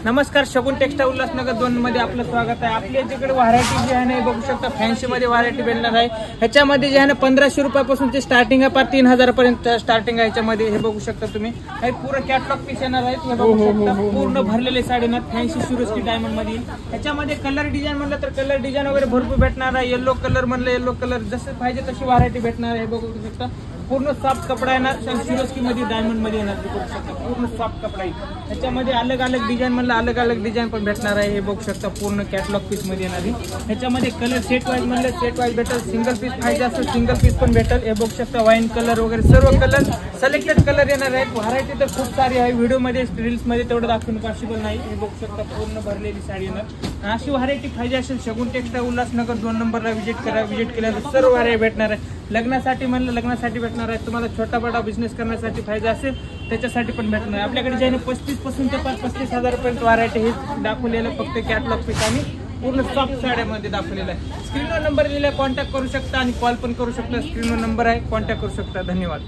नमस्कार, शगुन टेक्सटाईल उल्हासनगर 2 मध्ये आपलं स्वागत आहे। आपल्या याच्याकडे व्हरायटी जी आहे ना बघू शकता, फॅन्सी मध्ये व्हरायटी भेटणार आहे। ह्याच्यामध्ये जे आहे ना 1500 रुपयापासून ते स्टार्टिंग आहे, 3000 पर्यंत स्टार्टिंग आहे। ह्याच्यामध्ये हे बघू शकता तुम्ही, हे पूर्ण कॅटलॉग पीस येणार आहेत। हे बघू शकता पूर्ण भरलेले साडी ना फॅन्सी शिरोस्की डायमंड मध्ये। ह्याच्यामध्ये कलर डिझाइन म्हणलं तर कलर डिझाइन वगैरे भरपूर भेटणार आहे। येलो कलर म्हणलं येलो कलर, जसं पाहिजे तशी व्हरायटी भेटणार आहे। बघू शकता पूर्ण सॉफ्ट कपडा येणार, शिरोस्की मध्ये डायमंड मध्ये येणार। बघू शकता पूर्ण सॉफ्ट कपडा आहे। ह्याच्यामध्ये अलग अलग डिझाइन म्हणलं अलग अलग डिझाइन पण भेटणार आहे। हे बघू शकता पूर्ण कॅटलॉग पीस मध्ये येणार आहे। ह्याच्यामध्ये कलर सेट वाईज म्हणलं सेट वाईज भेटेल, सिंगल पीस पाहिजे असेल सिंगल पीस पण भेटेल। हे बघू शकता वाईन कलर वगैरे सर्व कलर सिलेक्टेड कलर येणार आहेत। व्हरायटी तर खूप सारी आहे, व्हिडिओ मध्ये रील्स मध्ये तेवढं दाखवणं पॉसिबल नाही। हे बघू शकता पूर्ण भरलेली साडी येणार। अशी व्हरायटी पाहिजे असेल शगुन टेक्सटाईल उल्हासनगर 2 नंबरला व्हिजिट करा। व्हिजिट केल्यानंतर सर्व व्हरायटी भेटणार आहे। लग्नासाठी म्हणलं लग्नासाठी भेटणार आहे। तुम्हाला छोटा मोठा बिझनेस करण्यासाठी पाहिजे असेल त्याच्यासाठी पण भेटणार आहे। आपल्याकडे जे 35 पासून ते 35,000 पर्यंत व्हरायटी हे दाखवलेलं फक्त कॅटलॉग पीस आणि पूर्ण सॉफ्ट साड्यामध्ये दाखवलेलं आहे। स्क्रीनवर नंबर दिलेला आहे, कॉन्टॅक्ट करू शकता आणि कॉल पण करू शकता। स्क्रीनवर नंबर आहे, कॉन्टॅक्ट करू शकता। धन्यवाद।